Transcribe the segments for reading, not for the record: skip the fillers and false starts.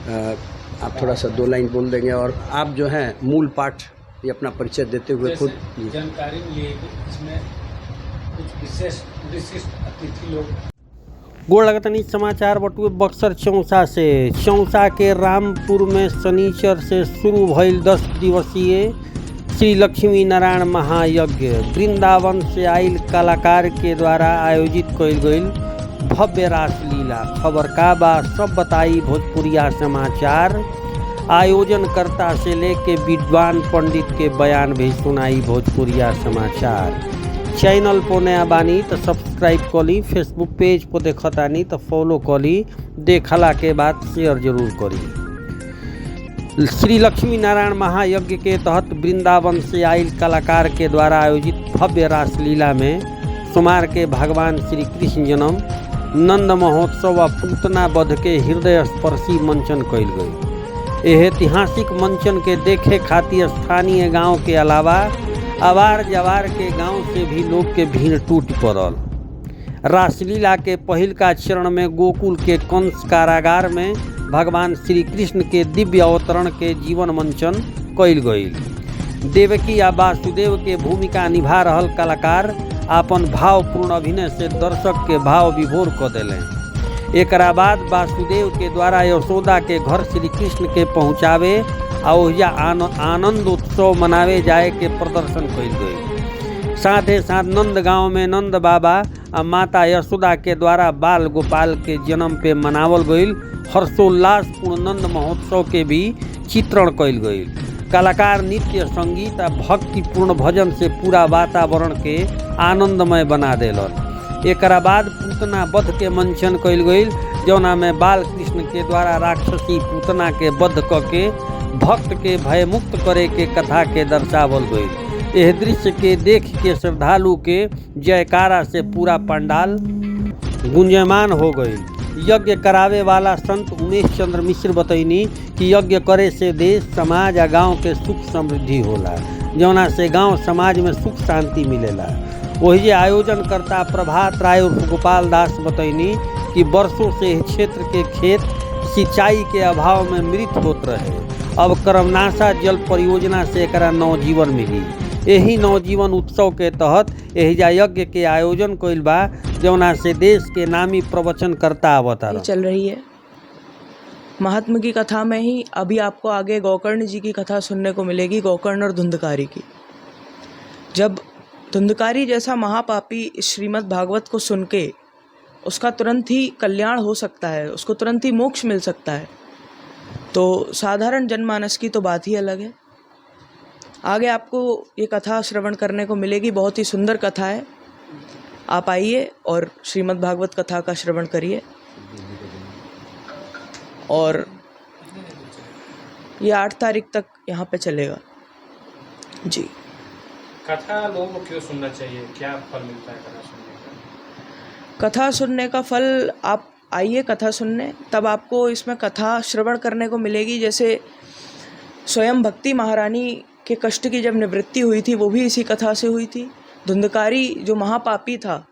आप थोड़ा सा 2 लाइन बोल देंगे और आप जो हैं मूल पाठ ये अपना परिचय देते हुए खुद जानकारी मिली है कि इसमें कुछ विशिष्ट अतिथि लोग। गोड़ लगतनी समाचार बटुए बक्सर चौसा से। चौसा के रामपुर में शनिचर से शुरू भइल 10 दिवसीय श्री लक्ष्मी नारायण महायज्ञ वृंदावन से आइल कलाकार के द्वारा आयोजित कइल गइल भव्य रासलीला। खबर का बा सब बताई भोजपुरिया समाचार। आयोजनकर्ता से लेके विद्वान पंडित के बयान भी सुनाई भोजपुरिया समाचार। चैनल पर नया बानी तो सब्सक्राइब करी, फेसबुक पेज पर देखतानी तो फॉलो करी, देखला के बाद शेयर जरूर करी। श्री लक्ष्मी नारायण महायज्ञ के तहत वृंदावन से आइल कलाकार के द्वारा आयोजित भव्य रासलीला में सोमवार के भगवान श्री कृष्ण जन्म नंद महोत्सव व पूतना वध के हृदय स्पर्शी मंचन कइल गई। यह ऐतिहासिक मंचन के देखे खातिर स्थानीय गांव के अलावा आवार जवार के गांव से भी लोग के भीड़ टूट पड़ल। रासलीला के पहिल का चरण में गोकुल के कंस कारागार में भगवान श्री कृष्ण के दिव्य अवतरण के जीवन मंचन कइल गई। देवकी या वासुदेव के भूमिका निभा रहल कलाकार अपन भावपूर्ण अभिनय से दर्शक के भाव विभोर क देलें। एकरा बाद वासुदेव के द्वारा यशोदा के घर श्री कृष्ण के पहुँचावे और आनंद उत्सव मनावे जाए के प्रदर्शन कइल गई। साथ ही साथ नंद गांव में नंद बाबा और माता यशोदा के द्वारा बाल गोपाल के जन्म पे मनावल गईल हर्षोल्लासपूर्ण नंद महोत्सव के भी चित्रण कइल गई। कलाकार नृत्य संगीत और भक्तिपूर्ण भजन से पूरा वातावरण के आनंदमय बना देलन। एकरा बाद पूतना वध के मंचन कइल गई, जौना में बाल कृष्ण के द्वारा राक्षसी पूतना के वध क के भक्त के भयमुक्त करे के कथा के दर्शावल गई। यह दृश्य के देख के श्रद्धालु के जयकारा से पूरा पंडाल गुंजयमान हो गई। यज्ञ करावे वाला संत उमेश चंद्र मिश्र बतैनी कि यज्ञ करे से देश समाज आ गांव के सुख समृद्धि होला, जौना से गांव समाज में सुख शांति मिलेला। वही आयोजनकर्ता प्रभात राय उर्फ गोपाल दास बतैनी कि वर्षों से क्षेत्र के खेत सिंचाई के अभाव में मृत होत रहे। अब कर्मनाशा जल परियोजना से एकरा नवजीवन मिली। यही नवजीवन उत्सव के तहत एहिजा यज्ञ के आयोजन कइल बा, जौना से देश के नामी प्रवचन करता अवतार चल रही है। महात्मा की कथा में ही अभी आपको आगे गोकर्ण जी की कथा सुनने को मिलेगी, गोकर्ण और धुंधकारी की। जब धुंधकारी जैसा महापापी श्रीमद् भागवत को सुन के उसका तुरंत ही कल्याण हो सकता है, उसको तुरंत ही मोक्ष मिल सकता है, तो साधारण जनमानस की तो बात ही अलग है। आगे आपको ये कथा श्रवण करने को मिलेगी, बहुत ही सुंदर कथा है। आप आइए और श्रीमद् भागवत कथा का श्रवण करिए। और ये 8 तारीख तक यहाँ पे चलेगा जी। कथा लोगों को क्यों सुनना चाहिए, क्या फल मिलता है कथा सुनने का? कथा सुनने का फल, आप आइए कथा सुनने, तब आपको इसमें कथा श्रवण करने को मिलेगी। जैसे स्वयं भक्ति महारानी के कष्ट की जब निवृत्ति हुई थी वो भी इसी कथा से हुई थी। धुंधकारी जो महापापी था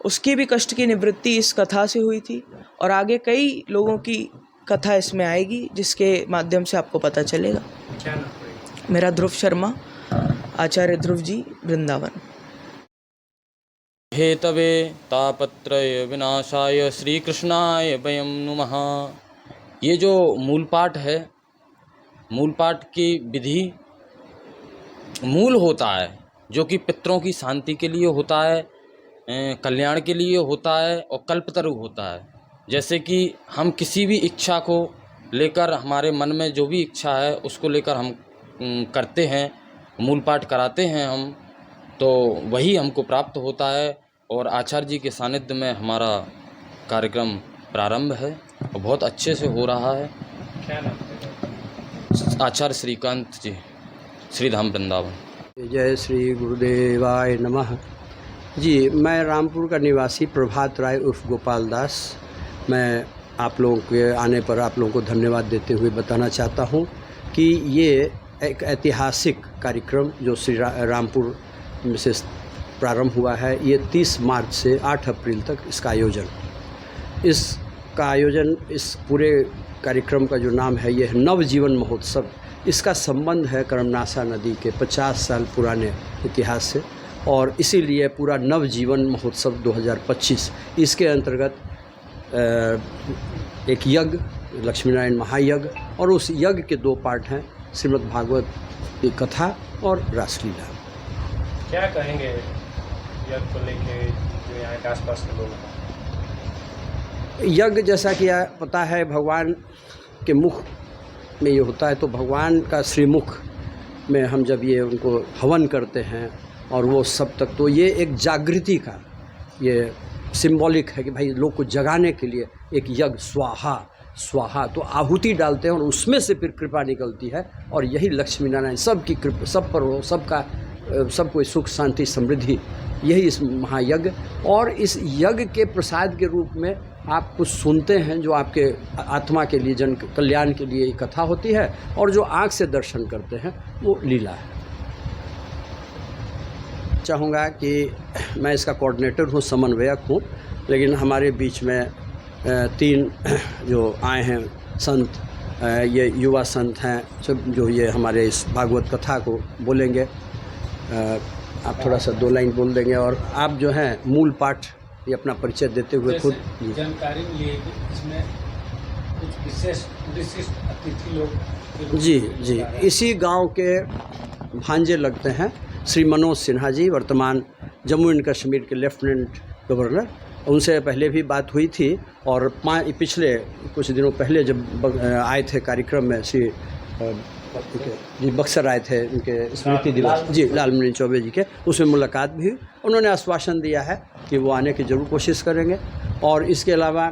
उसकी भी कष्ट की निवृत्ति इस कथा से हुई थी। और आगे कई लोगों की कथा इसमें आएगी जिसके माध्यम से आपको पता चलेगा। क्या नाम है? मेरा ध्रुव शर्मा, आचार्य ध्रुव जी, वृंदावन। हेतवे तापत्रय विनाशाय श्री कृष्णाय वयं नुमः। ये जो मूल पाठ है, मूल पाठ की विधि मूल होता है, जो कि पितरों की शांति के लिए होता है, कल्याण के लिए होता है और कल्पतरु होता है। जैसे कि हम किसी भी इच्छा को लेकर, हमारे मन में जो भी इच्छा है उसको लेकर हम करते हैं, मूल पाठ कराते हैं हम, तो वही हमको प्राप्त होता है। और आचार्य जी के सानिध्य में हमारा कार्यक्रम प्रारंभ है और बहुत अच्छे से हो रहा है। क्या नाम है? आचार्य श्रीकांत जी, श्रीधाम वृंदावन। जय श्री गुरुदेवाय नमः। जी, मैं रामपुर का निवासी प्रभात राय उर्फ गोपाल दास। मैं आप लोगों के आने पर आप लोगों को धन्यवाद देते हुए बताना चाहता हूँ कि ये एक ऐतिहासिक कार्यक्रम जो श्री रामपुर से प्रारंभ हुआ है, ये 30 मार्च से 8 अप्रैल तक इसका आयोजन इस पूरे कार्यक्रम का जो नाम है ये है नवजीवन महोत्सव। इसका संबंध है कर्मनाशा नदी के 50 साल पुराने इतिहास से, और इसीलिए पूरा नवजीवन महोत्सव 2025 इसके अंतर्गत एक यज्ञ, लक्ष्मीनारायण महायज्ञ, और उस यज्ञ के 2 पार्ट हैं, श्रीमद् भागवत की कथा और रासलीला। क्या कहेंगे यज्ञ को लेके जो यहाँ के आसपास के लोग हैं? यज्ञ जैसा कि पता है भगवान के मुख में ये होता है, तो भगवान का श्रीमुख में हम जब ये उनको हवन करते हैं और वो सब तक, तो ये एक जागृति का ये सिंबॉलिक है कि भाई लोग को जगाने के लिए एक यज्ञ, स्वाहा स्वाहा, तो आहुति डालते हैं और उसमें से फिर कृपा निकलती है, और यही लक्ष्मी नारायण सब की कृपा सब पर हो, सब कोई सुख शांति समृद्धि, यही इस महायज्ञ। और इस यज्ञ के प्रसाद के रूप में आप कुछ सुनते हैं जो आपके आत्मा के लिए, जन कल्याण के लिए कथा होती है, और जो आँख से दर्शन करते हैं वो लीला है। चाहूँगा कि मैं इसका कोऑर्डिनेटर हूँ, समन्वयक हूँ, लेकिन हमारे बीच में 3 जो आए हैं संत, ये युवा संत हैं सब, जो ये हमारे इस भागवत कथा को बोलेंगे। आप थोड़ा सा 2 लाइन बोल देंगे, और आप जो हैं मूल पाठ ये अपना परिचय देते हुए खुद जानकारी मिली है कि इसमें कुछ विशिष्ट अतिथि लोग जी इसी गांव के भांजे लगते हैं श्री मनोज सिन्हा जी, वर्तमान जम्मू एंड कश्मीर के लेफ्टिनेंट गवर्नर। उनसे पहले भी बात हुई थी, और पिछले कुछ दिनों पहले जब आए थे कार्यक्रम में श्री जी बक्सर आए थे, उनके स्मृति दिवस जी लालमणि चौबे जी के, उसमें मुलाकात भी हुई। उन्होंने आश्वासन दिया है कि वो आने की ज़रूर कोशिश करेंगे। और इसके अलावा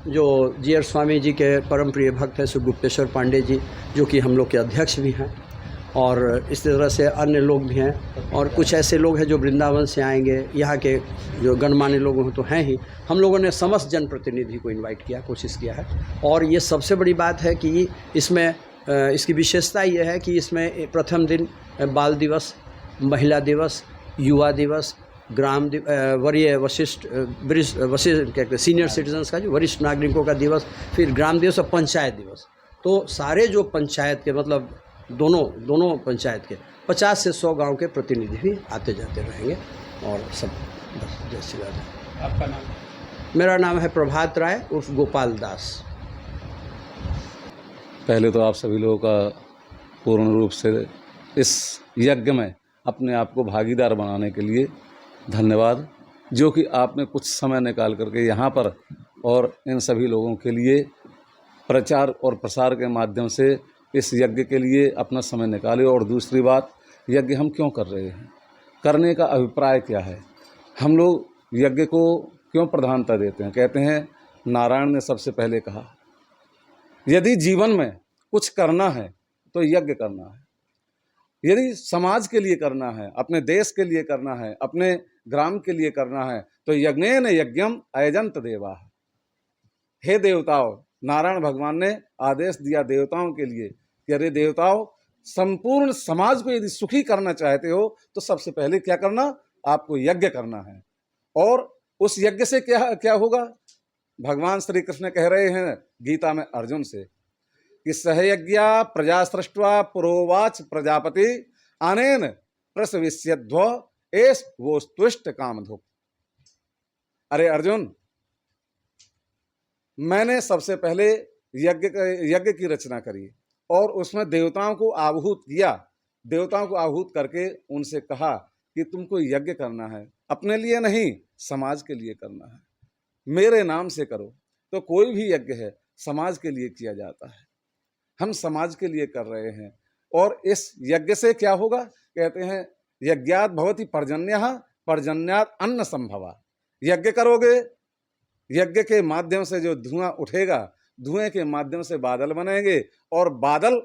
जो जीआर स्वामी जी के परम प्रिय भक्त हैं श्री गुप्तेश्वर पांडे जी, जो कि हम लोग के अध्यक्ष भी हैं, और इस तरह से अन्य लोग भी हैं, और कुछ ऐसे लोग हैं जो वृंदावन से आएंगे। यहाँ के जो गणमान्य लोग हैं तो हैं ही। हम लोगों ने समस्त जनप्रतिनिधि को इनवाइट किया, कोशिश किया है। और ये सबसे बड़ी बात है कि इसमें इसकी विशेषता ये है कि इसमें प्रथम दिन बाल दिवस, महिला दिवस, युवा दिवस, ग्राम वरीय वरिष्ठ क्या सीनियर सिटीजन्स का, जो वरिष्ठ नागरिकों का दिवस, फिर ग्राम दिवस और पंचायत दिवस। तो सारे जो पंचायत के, मतलब दोनों पंचायत के 50 से 100 गांव के प्रतिनिधि भी आते जाते रहेंगे, और सब बस जय श्री राधे। आपका नाम? मेरा नाम है प्रभात राय उर्फ गोपाल दास। पहले तो आप सभी लोगों का पूर्ण रूप से इस यज्ञ में अपने आप को भागीदार बनाने के लिए धन्यवाद, जो कि आपने कुछ समय निकाल करके यहाँ पर और इन सभी लोगों के लिए प्रचार और प्रसार के माध्यम से इस यज्ञ के लिए अपना समय निकाले। और दूसरी बात, यज्ञ हम क्यों कर रहे हैं, करने का अभिप्राय क्या है, हम लोग यज्ञ को क्यों प्रधानता देते हैं। कहते हैं नारायण ने सबसे पहले कहा, यदि जीवन में कुछ करना है तो यज्ञ करना है। यदि समाज के लिए करना है, अपने देश के लिए करना है, अपने ग्राम के लिए करना है, तो यज्ञेन यज्ञम अयजंत देवा। हे देवताओं, नारायण भगवान ने आदेश दिया देवताओं के लिए कि अरे देवताओं, संपूर्ण समाज को यदि सुखी करना चाहते हो तो सबसे पहले क्या करना, आपको यज्ञ करना है। और उस यज्ञ से क्या होगा, भगवान श्री कृष्ण कह रहे हैं गीता में अर्जुन से कि सहयज्ञा प्रजा सृष्ट्वा पुरोवाच प्रजापति अनेन प्रसविष्यध्व एष वो तुष्ट कामधुक्। अरे अर्जुन, मैंने सबसे पहले यज्ञ की रचना करी और उसमें देवताओं को आहूत किया। देवताओं को आहूत करके उनसे कहा कि तुमको यज्ञ करना है, अपने लिए नहीं, समाज के लिए करना है, मेरे नाम से करो। तो कोई भी यज्ञ है समाज के लिए किया जाता है, हम समाज के लिए कर रहे हैं। और इस यज्ञ से क्या होगा, कहते हैं यज्ञात भवति पर्जन्यः पर्जन्यात अन्न संभवा। यज्ञ करोगे, यज्ञ के माध्यम से जो धुआं उठेगा, धुएं के माध्यम से बादल बनेंगे, और बादल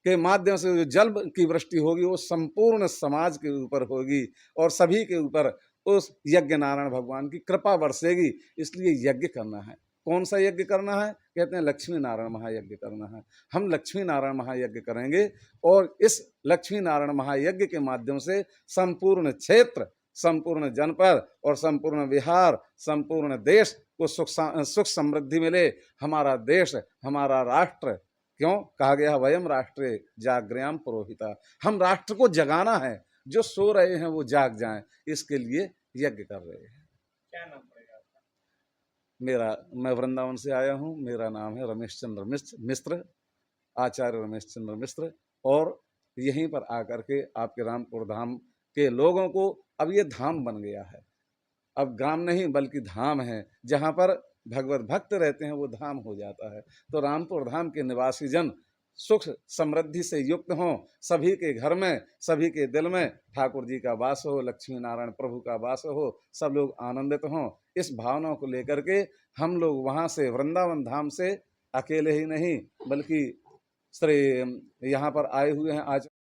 के माध्यम से जो जल की वृष्टि होगी वो संपूर्ण समाज के ऊपर होगी और सभी के ऊपर उस यज्ञ नारायण भगवान की कृपा बरसेगी। इसलिए यज्ञ करना है। कौन सा यज्ञ करना है, कहते हैं लक्ष्मी नारायण महायज्ञ करना है। हम लक्ष्मी नारायण महायज्ञ करेंगे और इस लक्ष्मी नारायण महायज्ञ के माध्यम से संपूर्ण क्षेत्र, संपूर्ण जनपद और संपूर्ण बिहार, संपूर्ण देश को सुख समृद्धि मिले। हमारा देश, हमारा राष्ट्र, क्यों कहा गया वयम राष्ट्रे जागृयाम पुरोहिता, हम राष्ट्र को जगाना है, जो सो रहे हैं वो जाग जाएं, इसके लिए यज्ञ कर रहे हैं। क्या नाम पड़ेगा आपका? मैं वृंदावन से आया हूँ, मेरा नाम है रमेश चंद्र मिश्र, आचार्य रमेश चंद्र मिश्र। और यहीं पर आकर के आपके रामपुर धाम के लोगों को अब ये धाम बन गया है, अब ग्राम नहीं बल्कि धाम है, जहाँ पर भगवत भक्त रहते हैं वो धाम हो जाता है। तो रामपुर धाम के निवासी जन सुख समृद्धि से युक्त हों, सभी के घर में, सभी के दिल में ठाकुर जी का वास हो, लक्ष्मी नारायण प्रभु का वास हो, सब लोग आनंदित हों, इस भावना को लेकर के हम लोग वहाँ से वृंदावन धाम से अकेले ही नहीं बल्कि श्री यहाँ पर आए हुए हैं आज